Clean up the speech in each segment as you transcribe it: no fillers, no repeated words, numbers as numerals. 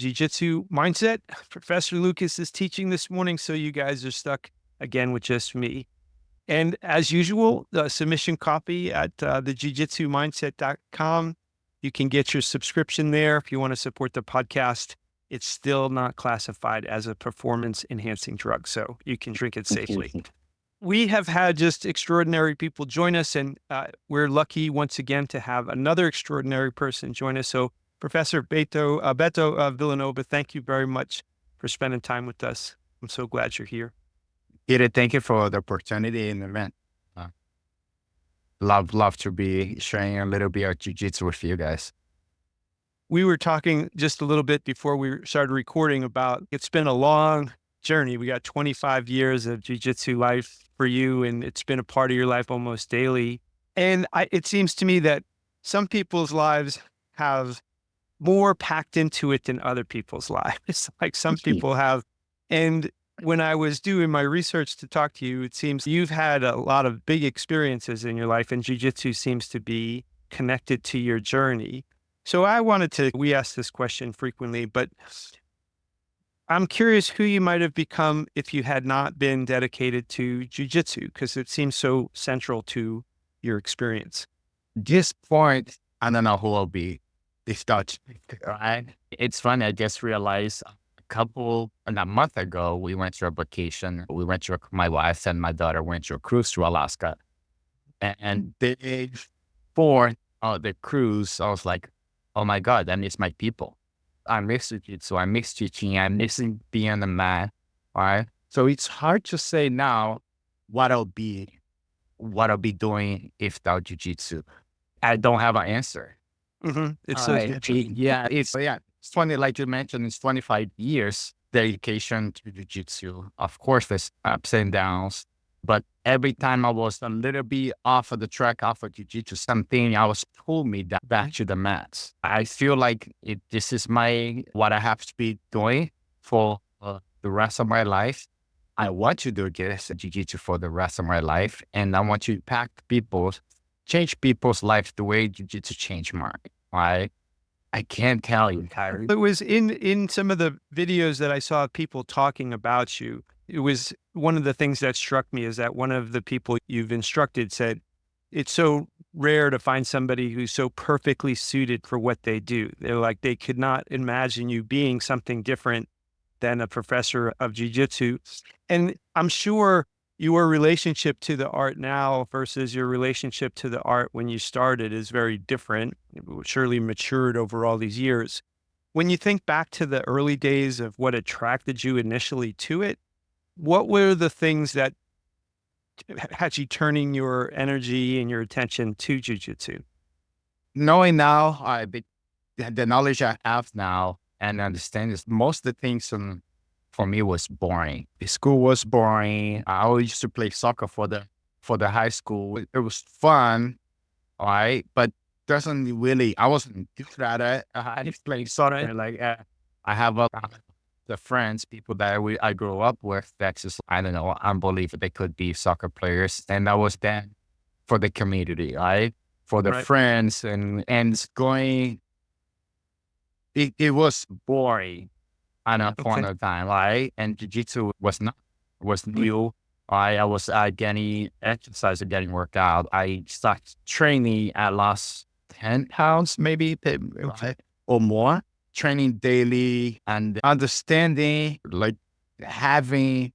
Jiu Jitsu mindset. Professor Lucas is teaching this morning, so you guys are stuck again with just me. And as usual, the submission copy at the jujitsumindset.com. You can get your subscription there if you want to support the podcast. It's still not classified as a performance enhancing drug, so you can drink it safely. We have had just extraordinary people join us, and we're lucky once again to have another extraordinary person join us. So Professor Beto Vilanova, thank you very much for spending time with us. I'm so glad you're here. Peter, thank you for the opportunity and event. Love to be sharing a little bit of jiu-jitsu with you guys. We were talking just a little bit before we started recording about it's been a long journey. We got 25 years of jiu-jitsu life for you, and it's been a part of your life almost daily. And it seems to me that some people's lives have more packed into it than other people's lives. Like some people have. And when I was doing my research to talk to you, it seems you've had a lot of big experiences in your life, and jiu-jitsu seems to be connected to your journey. So we ask this question frequently, but I'm curious who you might have become if you had not been dedicated to jiu-jitsu, because it seems so central to your experience. This point, I don't know who will be this Dutch, right? It's funny. I just realized a month ago, we went to a vacation. My wife and my daughter went to a cruise to Alaska. And day before the cruise, I was like, oh my God, I miss my people. I miss jiu-jitsu. I miss teaching. I miss being a man. All right. So it's hard to say now what I'll be doing without jiu-jitsu. I don't have an answer. Mm-hmm. It's funny, like you mentioned, it's 25 years dedication to jiu-jitsu. Of course, there's ups and downs, but every time I was a little bit off of the track, off of jiu-jitsu, something else pulled me back to the mats. I feel like this is what I have to be doing for the rest of my life. I want to do this jiu-jitsu for the rest of my life, and I want to change people's life the way jiu-jitsu changed mine. Right? I can't tell you, Kyrie. It was in some of the videos that I saw people talking about you. It was one of the things that struck me is that one of the people you've instructed said, it's so rare to find somebody who's so perfectly suited for what they do. They're like, they could not imagine you being something different than a professor of jiu-jitsu. And I'm sure your relationship to the art now versus your relationship to the art when you started is very different. It surely matured over all these years. When you think back to the early days of what attracted you initially to it, what were the things that had you turning your energy and your attention to jiu-jitsu? Knowing now, the knowledge I have now and understand is most of the things for me was boring. The school was boring. I always used to play soccer for the high school. It was fun, all right, but I wasn't good at it. I didn't play soccer. Like I have the friends, people that I grew up with, that's just, I don't know, unbelievable. They could be soccer players. And I was there for the community, right? For the friends and going, it was boring at a point of time, right? And jiu-jitsu was new. I was getting exercise and getting worked out. I started training. I lost 10 pounds, maybe, or more. Training daily and understanding, like having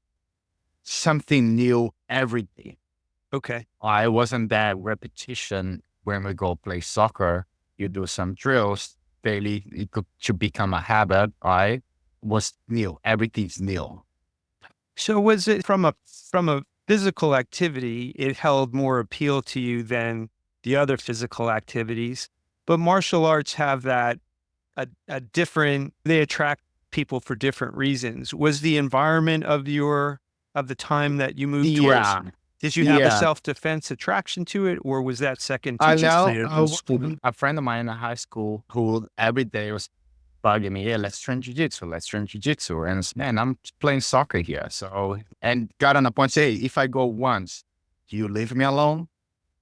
something new every day. Okay. I wasn't that repetition when we go play soccer. You do some drills daily. It should become a habit, right? Was new. Everything's new. So was it from a physical activity, it held more appeal to you than the other physical activities? But martial arts have that they attract people for different reasons. Was the environment of the time that you moved towards, did you have a self-defense attraction to it, or was that second to a friend of mine in high school who every day was bugging me, yeah, let's train jiu-jitsu. And man, I'm playing soccer here. So, and got on a point, say, if I go once, do you leave me alone?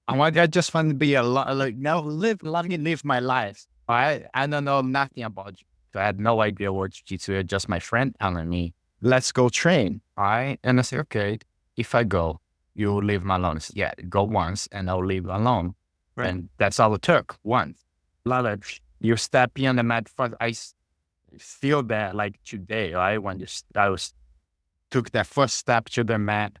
I just want to be let me live my life. I don't know nothing about So I had no idea what jiu-jitsu is, just my friend telling me, let's go train. All right. And I said, okay, if I go, you will leave me alone. I said, yeah, go once and I'll leave you alone. Right. And that's all it took, once. You step in the mat first. Feel that like today, right? When I was took that first step to the mat,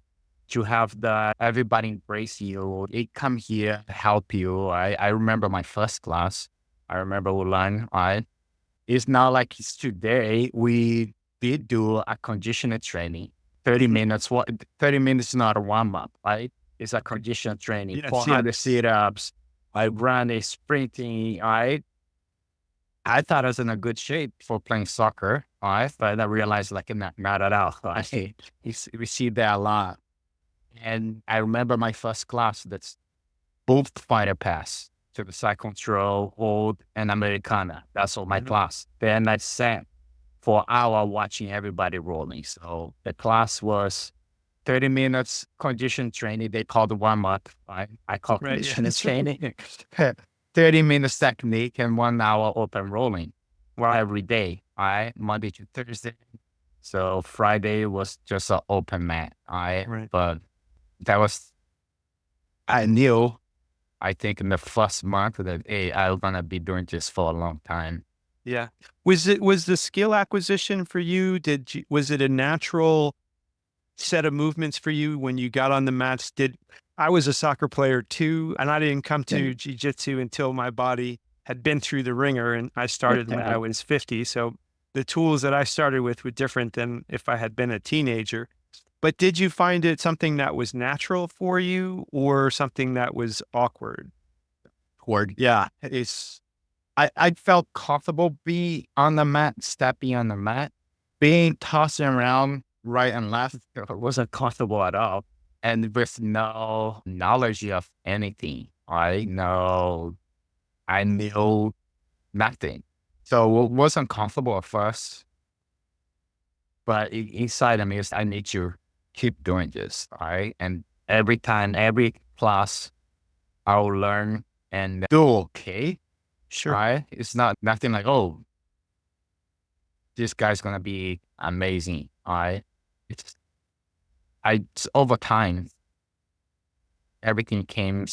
to have everybody embrace you. They come here to help you. I remember my first class. I remember we learned, right? It's not like it's today. We did do a conditioning training, 30 minutes. 30 minutes is not a warm up, right? It's a conditioning training, Yes. 400 sit-ups. I ran a sprinting, right? I thought I was in a good shape for playing soccer, right? But I realized like not at all. Right? We see that a lot. And I remember my first class, that's both fighter pass to the side control, hold, and Americana. That's all my class. Then I sat for an hour watching everybody rolling. So the class was 30 minutes condition training. They call the warm up. I call Right. Yeah. condition training. 30 minutes technique and 1 hour open rolling. Well, every day, Monday to Thursday. So Friday was just an open mat. Right. But that was, I knew, I think in the first month that, hey, I'm going to be doing this for a long time. Yeah. Was the skill acquisition for you? Was it a natural set of movements for you when you got on the mats? I was a soccer player too, and I didn't come to jiu-jitsu until my body had been through the ringer, and I started when I was 50. So the tools that I started with were different than if I had been a teenager. But did you find it something that was natural for you or something that was awkward? Yeah. I felt comfortable being on the mat, stepping on the mat, being tossing around right and left. It wasn't comfortable at all. And with no knowledge of anything, I knew nothing. So it wasn't comfortable at first, but inside of me is I need to keep doing this, all right? And every time, every class, I'll learn and do okay. Sure. Right? It's not nothing like, oh, this guy's gonna be amazing. All right. It's over time, everything came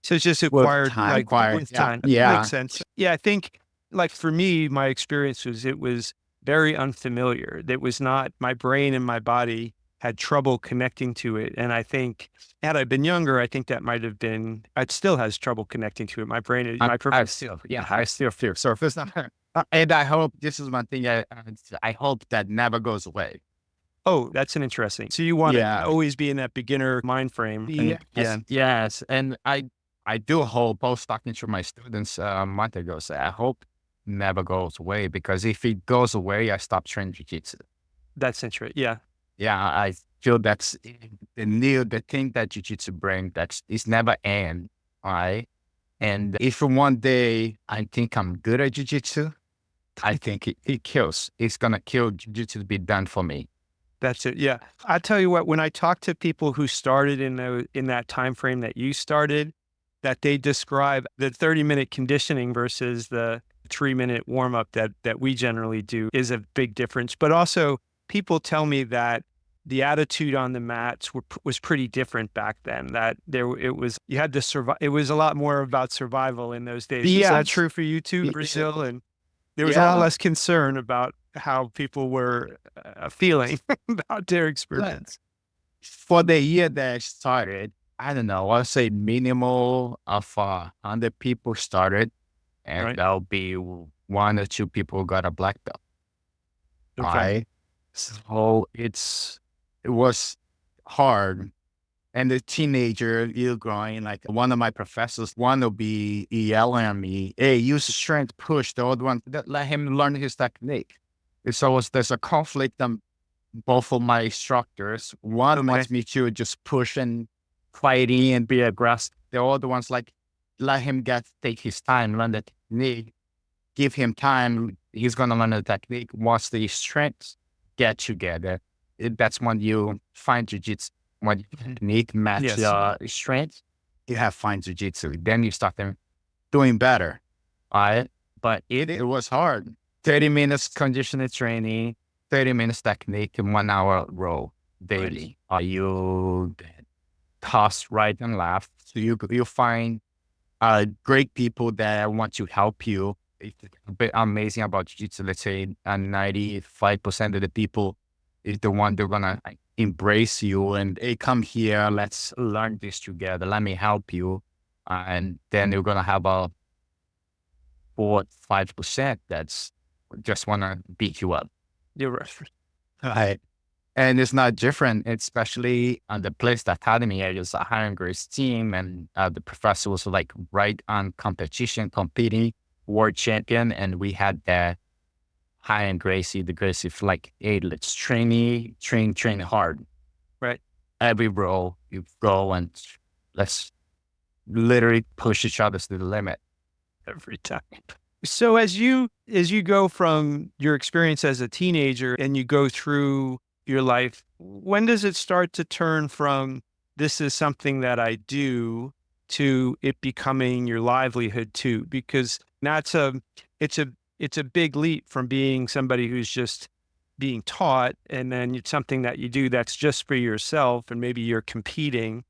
So it's just with acquired, time. like with time. Yeah. Makes sense. Yeah, I think like for me, my experience was it was very unfamiliar. That was not my brain and my body had trouble connecting to it. And I think had I been younger, I think that might have been, it still has trouble connecting to it. My brain is I still feel so. If it's not, and I hope this is one thing. I hope that never goes away. Oh, that's an interesting. So you want Yeah. to always be in that beginner mind frame. Yes. And I do hope. I was talking to my students a month ago. Say, I hope never goes away, because if it goes away, I stop training jiu-jitsu. That's interesting. Yeah. Yeah, I feel that's the thing that jiu-jitsu brings, that is never end. All right. And if one day I think I'm good at jiu-jitsu, I think it kills. It's gonna kill jiu-jitsu to be done for me. That's it. Yeah. I tell you what, when I talk to people who started in that time frame that you started, that they describe the 30-minute conditioning versus the 3-minute warm up that we generally do is a big difference. But also people tell me that the attitude on the mats was pretty different back then. That you had to survive. It was a lot more about survival in those days. Is that true for you too, Brazil? And there was a lot less concern about how people were feeling about their experience. For the year that I started, I don't know, I'll say minimal of 100 people started, and Right. there'll be 1 or 2 people who got a black belt. Okay. So it was hard. And the teenager, you're growing, like one of my professors, one will be yelling at me, hey, use strength push. The other one, let him learn his technique. And so there's a conflict on both of my instructors. One wants me to just push and fighting and be aggressive. The other one's like, let him take his time, learn the technique, give him time. He's going to learn the technique. Once the strengths get together, that's when you find jiu-jitsu. When you need match your strength, you have fine jiu-jitsu. Then you start them doing better. All right. But it was hard. 30 minutes conditioning training, 30 minutes technique, and 1 hour row Right. daily. You toss right and left. So you find great people that want to help you. It's a bit amazing about jiu-jitsu. Let's say 95% of the people is the one they're gonna like, embrace you and hey, come here, let's learn this together. Let me help you. And then you're gonna have a 4-5% that's just wanna beat you up. You're right. Right. And it's not different, especially on the place, the academy area is a high and grace team. And the professor was like right on competition, competing, world champion. And we had that high and Gracie, the Gracie for like, hey, let's train hard. Right. Every row you go and let's literally push each other to the limit. Every time. So as you go from your experience as a teenager and you go through your life, when does it start to turn from this is something that I do to it becoming your livelihood too? Because that's it's a it's a big leap from being somebody who's just being taught and then it's something that you do that's just for yourself and maybe you're competing.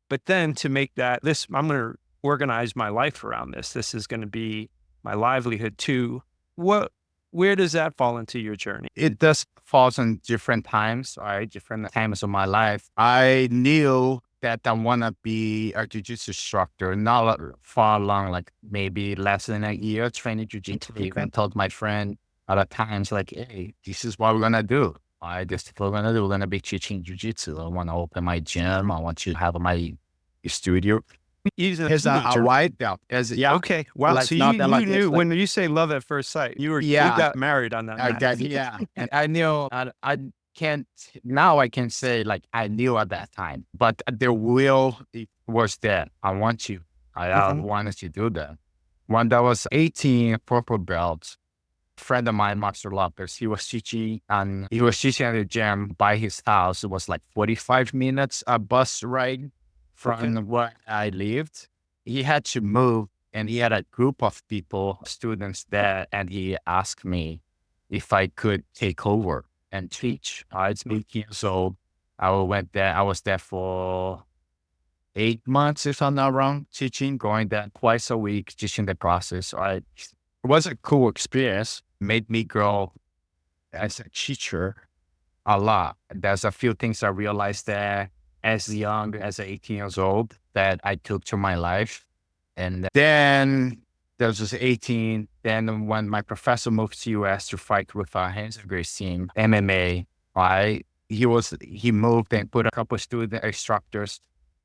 But then to make that this, I'm going to organize my life around this. This is going to be my livelihood too. What, where does that fall into your journey? It does falls on different times, right? Different times of my life. I knew that I want to be a jiu-jitsu instructor, not far along, like maybe less than a year training jiu-jitsu. I even told my friend at the times like, hey, this is what we're going to do. This is what we're going to do. We're going to be teaching jiu-jitsu. I want to open my gym. I want to have my studio. He's a He's a teenager. white belt. Yeah, Okay. Wow. like So not that you like it's knew like when you say love at first sight, you yeah, got married on that I night. got yeah, and I knew I can't now I can say like I knew at that time, but the will it was there. I want you. I Mhm. wanted to do that. When I was 18, purple belt, friend of mine, Master Lopez, he was teaching at the gym by his house. It was like 45 minutes a bus ride Okay. from where I lived. He had to move and he had a group of people, students there, and he asked me if I could take over and teach. I was 8 years old. I went there. I was there for 8 months, if I'm not wrong, teaching, going there twice a week, teaching the process. It was a cool experience, made me grow as a teacher a lot. There's a few things I realized there as young as 18 years old that I took to my life. And then there was just 18. Then when my professor moved to US to fight with our hands of grace team, MMA, right? He moved and put a couple of student instructors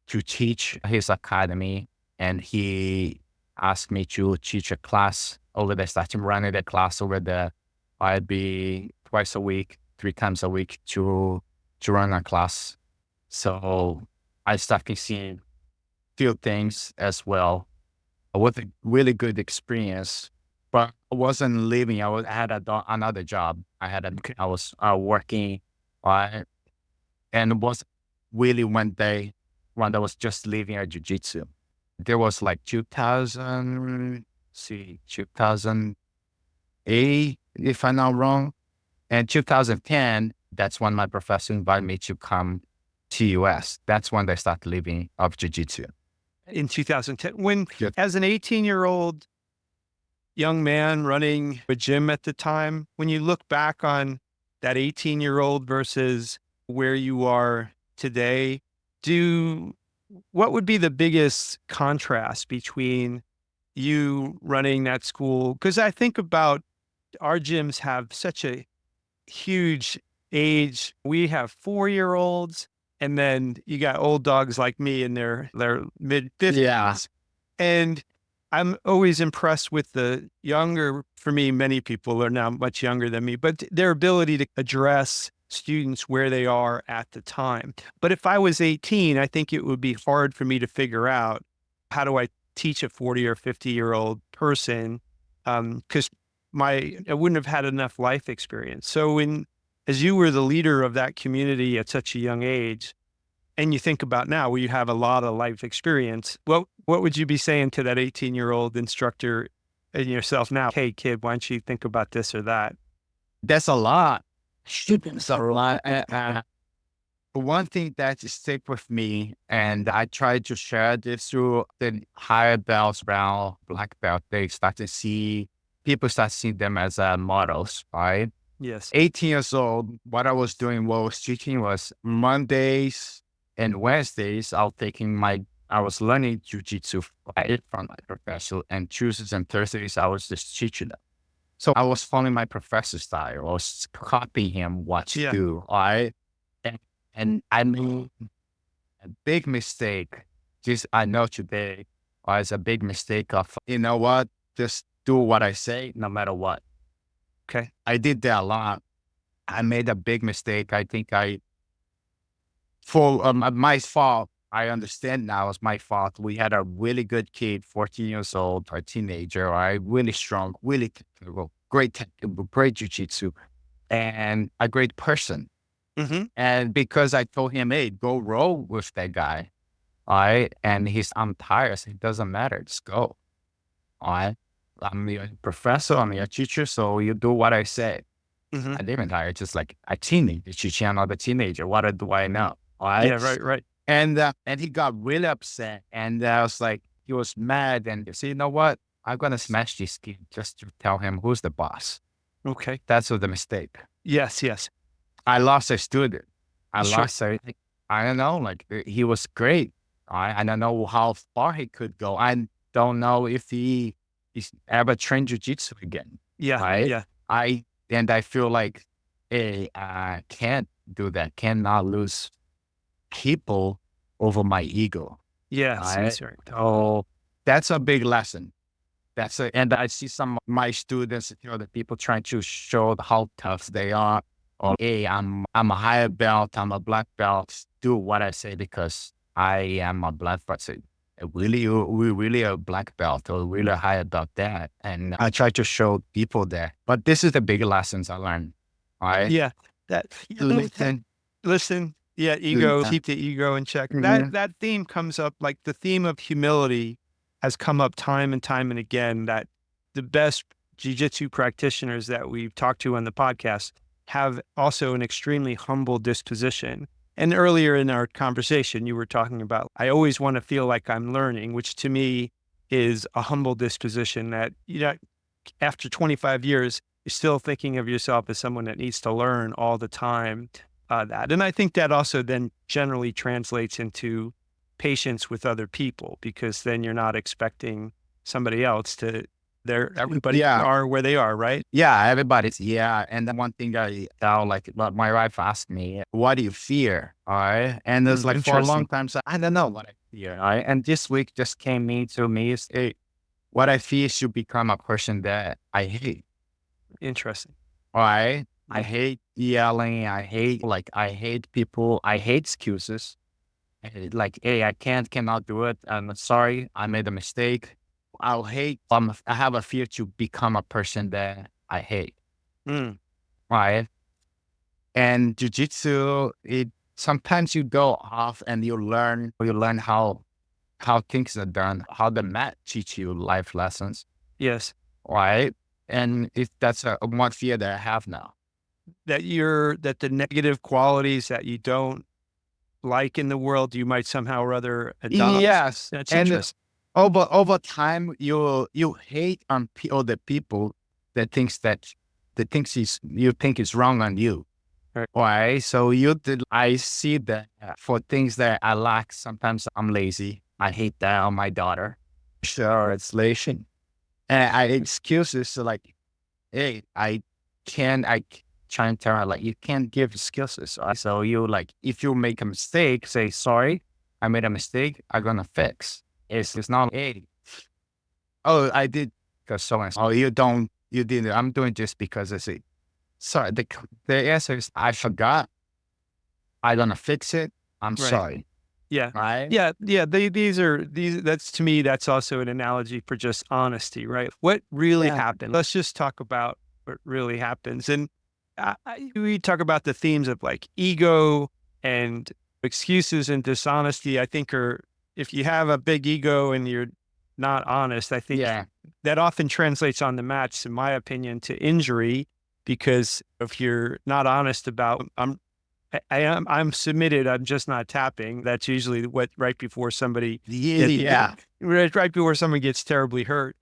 to teach his academy. And he asked me to teach a class over there, starting running the class over there. I'd be twice a week, 3 times a week to run a class. So I started seeing few things as well. It was a really good experience, but I wasn't living. I had another job. Okay. I was working, uh, and it was really when I was just leaving at jiu-jitsu. There was like 2008, if I'm not wrong. And 2010, that's when my professor invited me to come to US. That's when I started living of jiu-jitsu. In 2010, when Yeah. as an 18-year-old young man running a gym at the time, when you look back on that 18-year-old versus where you are today, do what would be the biggest contrast between you running that school? Because I think about our gyms have such a huge age. We have 4-year-olds, and then you got old dogs like me in their mid Yeah. 50s. And I'm always impressed with the younger, for me, many people are now much younger than me, but their ability to address students where they are at the time. But if I was 18, I think it would be hard for me to figure out how do I teach a 40 or 50-year-old person because I wouldn't have had enough life experience. So as you were the leader of that community at such a young age, and you think about now where you have a lot of life experience, what would you be saying to that 18-year-old instructor in yourself now, hey kid, why don't you think about this or that? That's a lot. That's a lot. One thing that stick with me, and I try to share this through the higher belts, brown, black belt, they start to see, people start seeing them as models, right? Yes. 18 years old, what I was doing, what I was teaching was Mondays and Wednesdays, I was learning Jiu Jitsu right, from my professor, and Tuesdays and Thursdays, I was just teaching them. So I was following my professor's style. I was copying him what to Yeah. do, right? And, and I made a big mistake. Just I know today was a big mistake of, you know what? Just do what I say, no matter what. Okay. I did that a lot. I made a big mistake. I think for my fault. I understand now it's my fault. We had a really good kid, 14 years old, a teenager, right? Really strong, really technical, great technical, great jujitsu, and a great person. Mm-hmm. And because I told him, hey, go roll with that guy, all right? And I'm tired. I said, it doesn't matter. Just go, all right? I'm your professor, I'm your teacher, so you do what I say. Mm-hmm. I didn't hire just like a teenager, teaching another teenager. What do I know? All Yeah. right. Right. Right. And he got really upset. And I was like, he was mad. And he said, you know what? I'm going to smash this kid just to tell him who's the boss. Okay. That's the mistake. Yes. Yes. I lost a student. I Sure. lost a, I don't know, like he was great. I don't know how far he could go. I don't know if he's ever trained jujitsu again. Yeah. Right. Yeah. And I feel like, hey, I can't do that. Cannot lose people over my ego. Yes. Right. Yes. Right. So that's a big lesson. And I see some of my students, the people trying to show how tough they are. Or, hey, I'm a higher belt, I'm a black belt. Do what I say because I am a black belt. So we really a black belt or really a higher belt that. And I try to show people that. But this is the big lessons I learned. All right. Yeah. That. Listen. Listen. Yeah. Ego. Keep the ego in check. Mhm. That theme comes up. Like the theme of humility has come up time and again. That the best jiu-jitsu practitioners that we've talked to on the podcast have also an extremely humble disposition. And earlier in our conversation, you were talking about, I always want to feel like I'm learning, which to me is a humble disposition that, after 25 years, you're still thinking of yourself as someone that needs to learn all the time. And I think that also then generally translates into patience with other people, because then you're not expecting somebody else to, everybody Yeah. are where they are, right? Yeah, everybody's, yeah. And then one thing I tell, like, my wife asked me, what do you fear? All right. And it's like for a long Interesting. time, so I don't know what I fear. All right. And this week just came to me is, hey, what I fear is to become a person that I hate. Interesting. All right. I Yeah. hate yelling. I hate people. I hate excuses. Like, hey, cannot do it. I'm sorry. I made a mistake. I have a fear to become a person that I hate. Mm. Right. And jujitsu, sometimes you go off and you learn how things are done, how the mat teach you life lessons. Yes. Right. And that's one fear that I have now. That the negative qualities that you don't like in the world, you might somehow or other adopt. Yes. That's And interesting. over time, you hate on other people that you think is wrong on you. Right. Right. So I see that for things that I lack, sometimes I'm lazy. I hate that on my daughter. Sure, it's lazy. And I excuses like, hey, try and tell her like, you can't give excuses. Right? So you like, if you make a mistake, say, sorry, I made a mistake. I'm going to fix. It's not, hey, oh, I did because so and so. Oh, you didn't. I'm doing this because I say, sorry. The answer is, I forgot. I'm going to fix it. I'm Right. sorry. Yeah. Right. Yeah. Yeah. That's to me, that's also an analogy for just honesty, right? What really happened? Let's just talk about what really happens. And we talk about the themes of like ego and excuses and dishonesty. I think if you have a big ego and you're not honest, I think Yeah. that often translates on the mats, in my opinion, to injury, because if you're not honest about, I'm submitted, I'm just not tapping. That's usually what right before somebody Yeah. right before someone gets terribly hurt.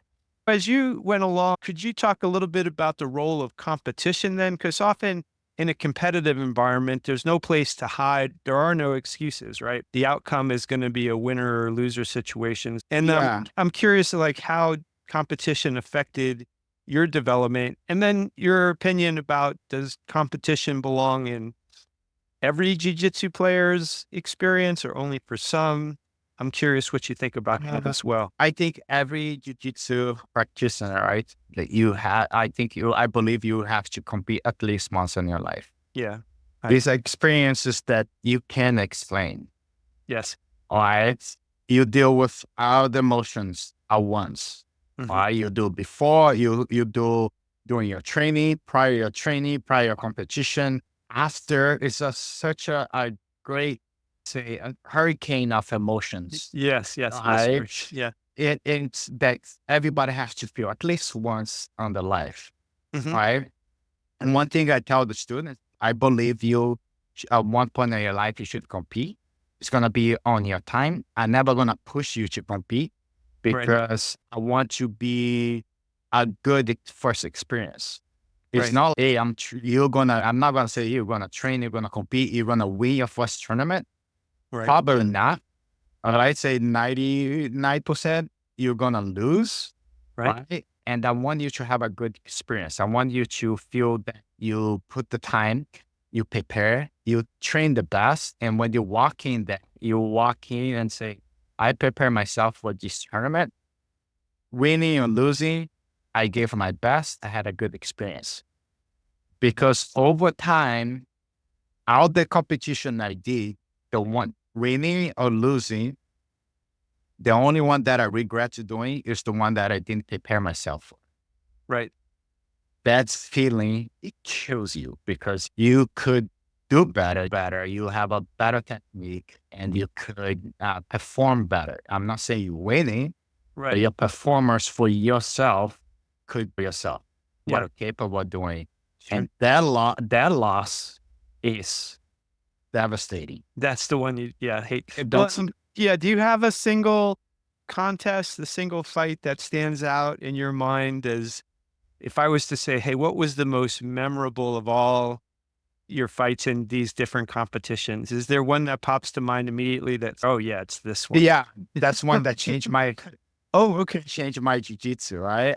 As you went along, could you talk a little bit about the role of competition then? Because often in a competitive environment, there's no place to hide. There are no excuses, right? The outcome is going to be a winner or loser situation. And Yeah. I'm curious, like, how competition affected your development, and then your opinion about, does competition belong in every jiu-jitsu player's experience or only for some? I'm curious what you think about that as well. I think every jiu-jitsu practitioner, right? That you have, I believe you have to compete at least once in your life. Yeah. I, These experiences that you can explain, yes. all right? You deal with all the emotions at once. All Mhm. right? You do before, you do during your training, prior your competition, after. It's such a great, say, a hurricane of emotions. Yes, yes, All yes. right? Yeah. It's that everybody has to feel at least once on their life, Mhm. right? And one thing I tell the students, I believe you, at one point in your life, you should compete. It's going to be on your time. I'm never going to push you to compete Right, because I want to be a good first experience. It's right, not, hey, I'm not going to say you're going to train, you're going to compete, you're going to win your first tournament. right, Probably not. I'd say 99% you're going to lose, right, right? And I want you to have a good experience. I want you to feel that you put the time, you prepare, you train the best. And when you walk in, that you walk in and say, I prepare myself for this tournament, winning or losing, I gave my best. I had a good experience. Because over time, all the competition I did, the one winning or losing, the only one that I regret to doing is the one that I didn't prepare myself for. right. That feeling, it kills you because you could do better. You have a better technique and you could perform better. I'm not saying you're winning, but Right. your performance for yourself could be yourself, what Yeah, you're capable of doing. sure. And that loss is devastating. That's the one you, yeah, hate. It Well, don't, yeah. Do you have a single contest, the single fight that stands out in your mind as, if I was to say, hey, what was the most memorable of all your fights in these different competitions? Is there one that pops to mind immediately that's, oh yeah, it's this one? yeah, that's one that Oh, okay. changed my jiu-jitsu, right?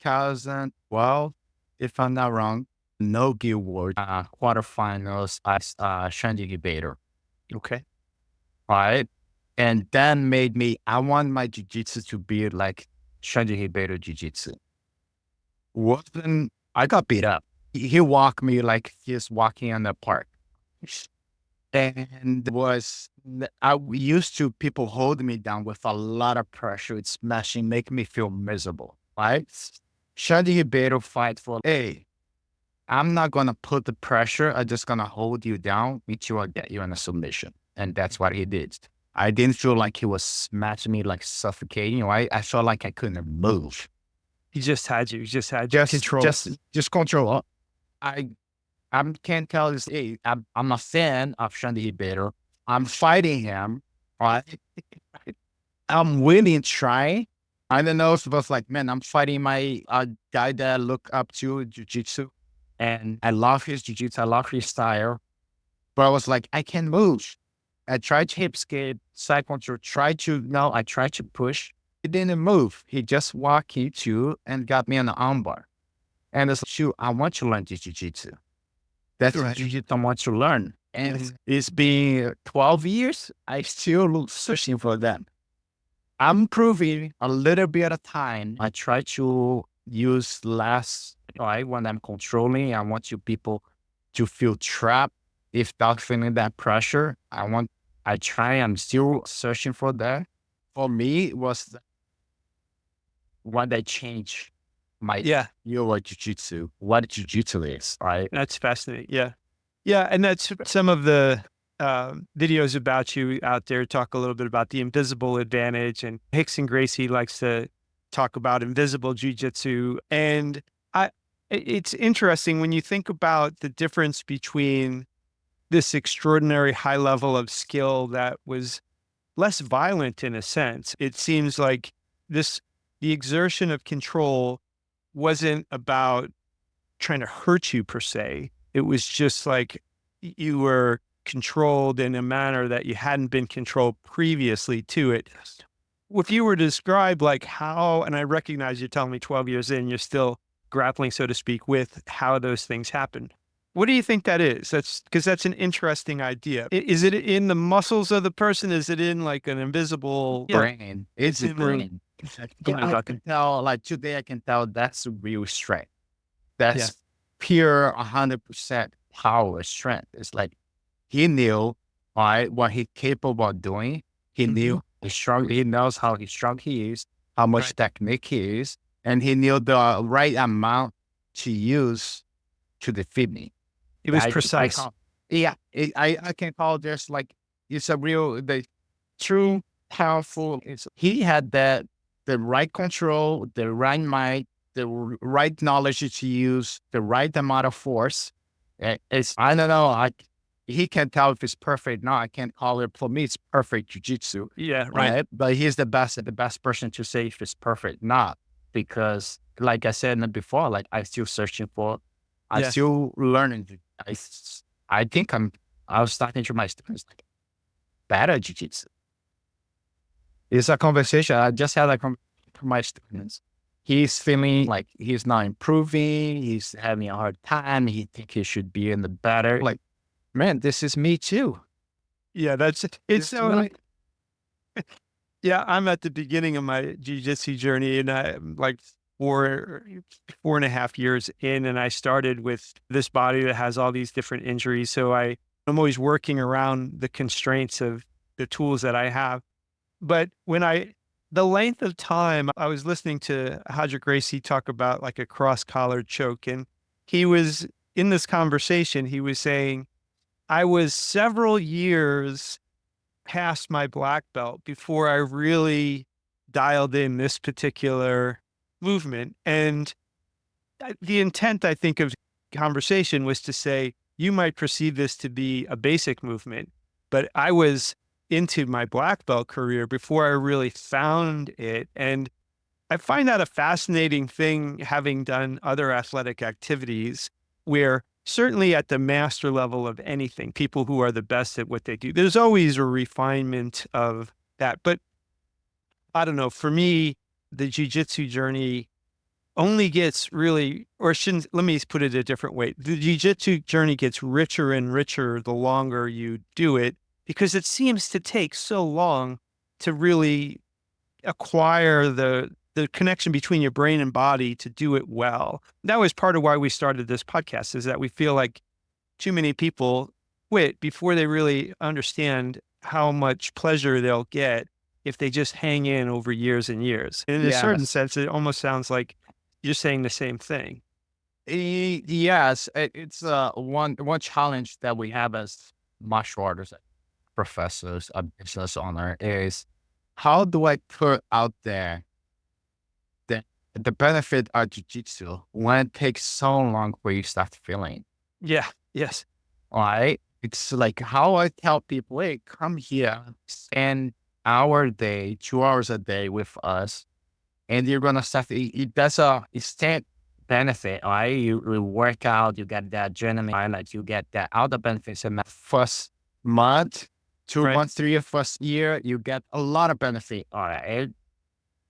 2012, if I'm not wrong, no gi award, quarterfinals as Shandy Bader, Okay. right? And that made me, I want my jiu-jitsu to be like Shandy Bader jiu-jitsu. Wasn't, I got beat up. He walked me like he's walking in the park. And I used to, people hold me down with a lot of pressure. It's smashing, making me feel miserable, right? Shandy Ribeiro fight for, hey, I'm not going to put the pressure. I'm just going to hold you down until I get you in a submission. And that's what he did. I didn't feel like he was smashing me, like suffocating, right? I felt like I couldn't move. He just had you. He just had you control. Just control. I can't tell this. Hey, I'm a fan of Shandy Ribeiro. I'm fighting him, right? I'm willing to try. I don't know if it was like, man, I'm fighting my guy that I look up to jiu-jitsu. And I love his jiu-jitsu. I love his style. But I was like, I can't move. I tried to hip skate, side control, I tried to push. He didn't move. He just walked into and got me on the armbar. And it's like, shoot, I want to learn jiu-jitsu. That's Right. jiu-jitsu I want to learn. And it's been 12 years. I still searching for that. I'm improving a little bit at a time. I try to use less, right? When I'm controlling, I want you people to feel trapped if not feeling that pressure. I'm still searching for that. For me, it was what I changed my Yeah. your jiu-jitsu, what jiu-jitsu is, right? That's fascinating. Yeah. Yeah. And that's some of the videos about you out there talk a little bit about the invisible advantage. And Hicks and Gracie likes to talk about invisible jujitsu. And it's interesting when you think about the difference between this extraordinary high level of skill that was less violent in a sense. It seems like this, the exertion of control wasn't about trying to hurt you per se. It was just like you were controlled in a manner that you hadn't been controlled previously to it. If you were to describe like how, and I recognize you're telling me 12 years in, you're still grappling, so to speak, with how those things happen. What do you think that is? That's because that's an interesting idea. Is it in the muscles of the person? Is it in like an invisible? Yeah, Brain. It's it's a in the. brain. Go ahead, I Doctor. can tell, like today, I can tell that's real strength. Yeah. That's pure 100% power strength. It's like he knew, right, what he's capable of doing. He Mhm. knew the strong. He knows how strong he is, how much Right. technique he is, and he knew the right amount to use to defeat me. It was I precise. call, yeah, I can call this like it's a real the true powerful. He had the right control, the right mind, the right knowledge to use, the right amount of force. It's I don't know. He can tell if it's perfect. No, I can't call it. For me, it's perfect jujitsu, Yeah. Right. right? But he's the best person to say if it's perfect, not because, like I said before, like I'm still searching for, I'm Yeah. still learning. I think I was starting to my students like better jujitsu. It's a conversation. I just had a conversation with my students. He's feeling like he's not improving. He's having a hard time. He think he should be in the better. Like, man, this is me too. Yeah. That's it's This is so. me. Yeah, I'm at the beginning of my jujitsu journey, and I'm like four, 4.5 years in, and I started with this body that has all these different injuries. So I'm always working around the constraints of the tools that I have. But the length of time, I was listening to Hadra Gracie talk about like a cross collar choke, and he was in this conversation, he was saying, I was several years past my black belt before I really dialed in this particular movement. And the intent, I think, of conversation was to say, you might perceive this to be a basic movement, but I was into my black belt career before I really found it. And I find that a fascinating thing, having done other athletic activities where certainly at the master level of anything, people who are the best at what they do, there's always a refinement of that. But I don't know, for me, the jujitsu journey only gets really, or shouldn't, let me put it a different way. The jujitsu journey gets richer and richer the longer you do it because it seems to take so long to really acquire the connection between your brain and body to do it well. That was part of why we started this podcast, is that we feel like too many people quit before they really understand how much pleasure they'll get if they just hang in over years and years. And in a certain Yes. sense, it almost sounds like you're saying the same thing. Yes. It's one challenge that we have as martial artists, professors, a business owner is how do I put out there the benefit of jujitsu when it takes so long for you start feeling, Yeah. Yes. right? It's like how I tell people, hey, come here, spend hour a day, 2 hours a day with us, and you're gonna start. That's a instant benefit, right? You work out, you get that adrenaline, right? Like you get that other benefits in the first month, two Right. months, 3 years, first year, you get a lot of benefit. All right,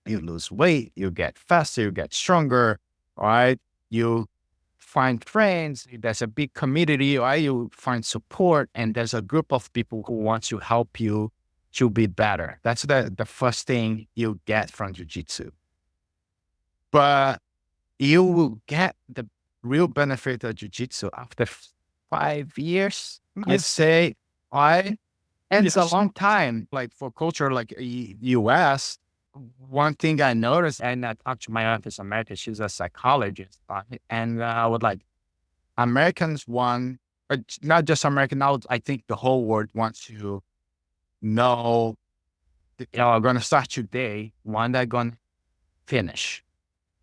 you lose weight, you get faster, you get stronger, all right? You find friends, there's a big community, right? You find support, and there's a group of people who want to help you to be better. That's the first thing you get from jujitsu. But you will get the real benefit of jujitsu after 5 years, I'd Yes. say. I and it's a Yes. long time. Like for culture like US, one thing I noticed, and I talked to my office America, she's a psychologist, and I would like Americans want, not just American, now I think the whole world wants to know, I'm going to start today, when they're going to finish,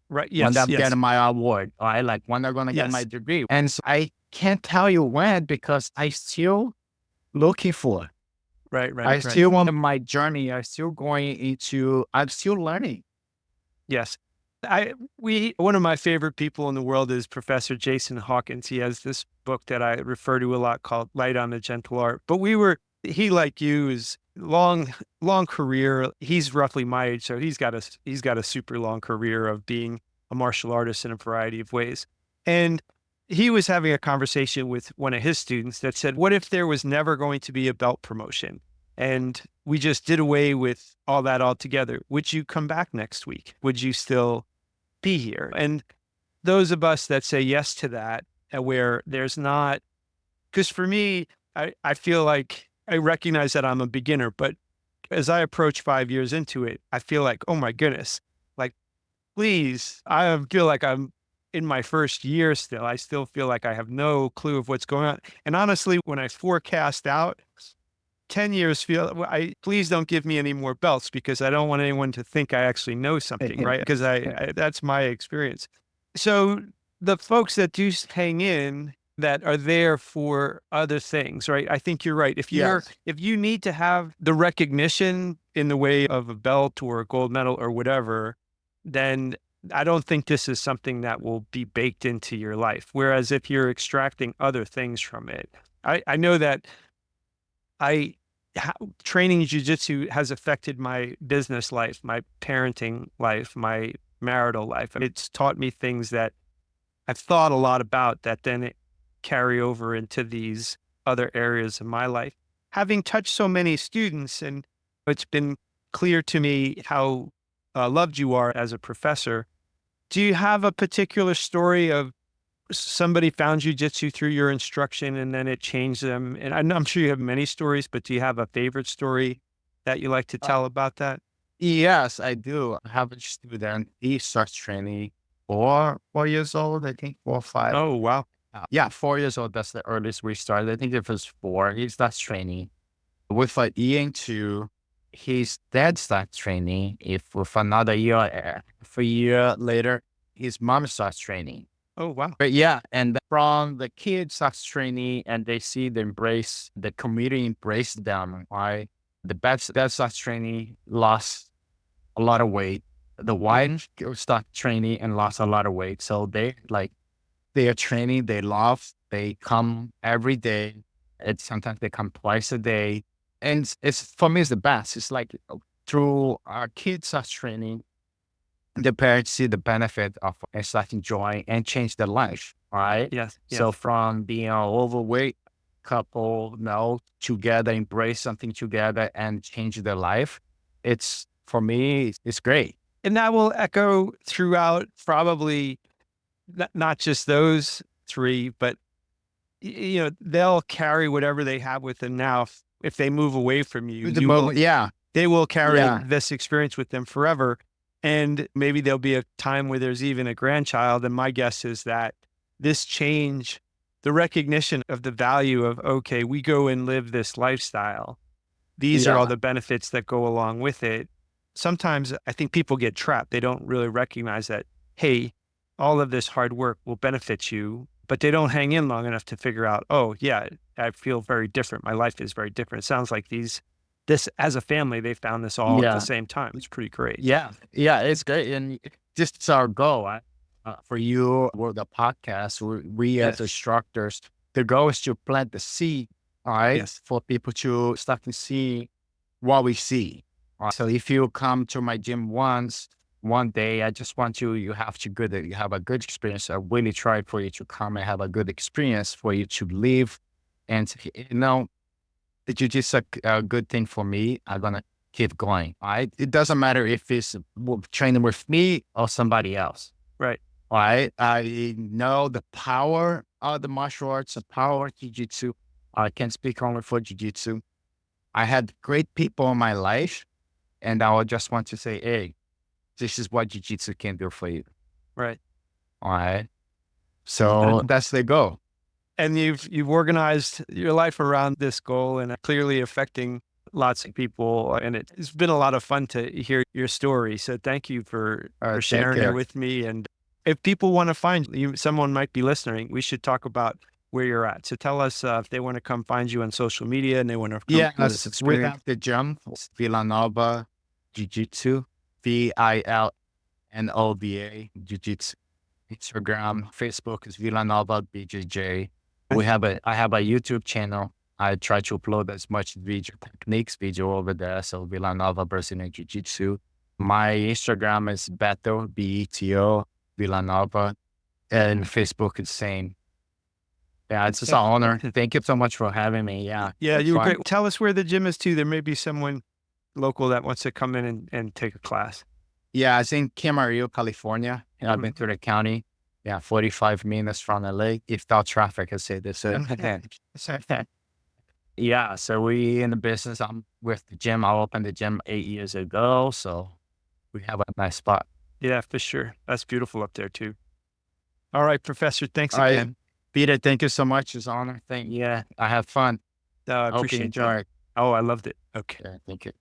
Right. when Yes. I'm Yes. getting my award, right? Like when I'm gonna get my Yes. degree. And so I can't tell you when because I still looking for it. Right. Right. I Right. still want my journey. I'm still learning. Yes. One of my favorite people in the world is Professor Jason Hawkins. He has this book that I refer to a lot called Light on the Gentle Art. But he, like you, is long career. He's roughly my age, so he's got a super long career of being a martial artist in a variety of ways. And he was having a conversation with one of his students that said, what if there was never going to be a belt promotion? And we just did away with all that altogether. Would you come back next week? Would you still be here? And those of us that say yes to that, where there's not, because for me, I feel like I recognize that I'm a beginner, but as I approach 5 years into it, I feel like, oh my goodness, like, please, I feel like I'm in my first year still. I still feel like I have no clue of what's going on. And honestly, when I forecast out, 10 years please don't give me any more belts because I don't want anyone to think I actually know something, right? Because that's my experience. So the folks that do hang in that are there for other things, right? I think you're right. Yes. If you need to have the recognition in the way of a belt or a gold medal or whatever, then I don't think this is something that will be baked into your life. Whereas if you're extracting other things from it, I know that I how, training jujitsu has affected my business life, my parenting life, my marital life. It's taught me things that I've thought a lot about that then it carry over into these other areas of my life. Having touched so many students, and it's been clear to me how loved you are as a professor. Do you have a particular story of somebody found jujitsu through your instruction and then it changed them? And I'm sure you have many stories, but do you have a favorite story that you like to Uh, tell about that? yes, I do. I have a student. He starts training 4 years old, I think, 4 or 5. Oh, wow. Yeah, 4 years old. That's the earliest we started. I think it was 4. He starts training with a year into his dad starts training. If with another year, for a year later, his mom starts training. Oh, wow. But yeah, and from the kids starts training and they see the community embrace them, right? The bad starts training, lost a lot of weight. The Hmm. wife start training and lost a lot of weight. So they are training, they love, they come every day. Sometimes they come twice a day. And it's for me, it's the best. It's like through our kids start training, the parents see the benefit of and start enjoying and change their life, right? Yes. So Yes. from being an overweight couple now together, embrace something together and change their life. It's for me, it's great. And that will echo throughout probably not just those three, but they'll carry whatever they have with them now. If they move away from you, The moment, yeah, they will carry yeah, this experience with them forever. And maybe there'll be a time where there's even a grandchild. And my guess is that this change, the recognition of the value of, okay, we go and live this lifestyle. These are all yeah, the benefits that go along with it. Sometimes I think people get trapped. They don't really recognize that, hey, all of this hard work will benefit you, but they don't hang in long enough to figure out, oh, yeah, I feel very different. My life is very different. It sounds like this as a family, they found this all at the yeah. same time. It's pretty great. Yeah, yeah, it's great, and this is our goal. For you, or the podcast, we as Yes. instructors, the goal is to plant the seed, all right, Yes. for people to start to see what we see. All right? So if you come to my gym one day, I just want you have a good experience. I really try for you to come and have a good experience for you to live, and the jujitsu a good thing for me. I'm gonna keep going. All right. It doesn't matter if it's training with me or somebody else. Right. All right. I know the power of the martial arts, the power of jujitsu. I can speak only for jujitsu. I had great people in my life, and I would just want to say, hey, this is what jujitsu can do for you. Right. All right. So that's the goal. And you've organized your life around this goal and clearly affecting lots of people, and it's been a lot of fun to hear your story. So thank you for Thank sharing it you. with me. And if people want to find you, someone might be listening, we should talk about where you're at. So tell us if they want to come find you on social media and they want to come Yeah, through this we experience. have the gym, it's Villanova Jiu Jitsu, Vilnova Jiu Jitsu. Instagram, Facebook is Villanova BJJ. I have a YouTube channel. I try to upload as much video techniques video over there. So Villanova Brazilian Jiu Jitsu. My Instagram is Beto, Beto Villanova, and Facebook is same. Yeah, it's just an honor. Thank you so much for having me. Yeah, Yeah, it's you were fun. great. Tell us where the gym is too. There may be someone local that wants to come in and take a class. Yeah, it's in Camarillo, California. Yeah, I've been Mhm. to the county. Yeah, 45 minutes from LA. If without traffic, I say this. Yeah, so we in the business. I'm with the gym. I opened the gym 8 years ago, so we have a nice spot. Yeah, for sure. That's beautiful up there too. All right, Professor. Thanks All right, again. Peter, thank you so much. It's an honor. I have fun. I I hope you appreciate that. enjoy it. Oh, I loved it. Okay. Yeah, thank you.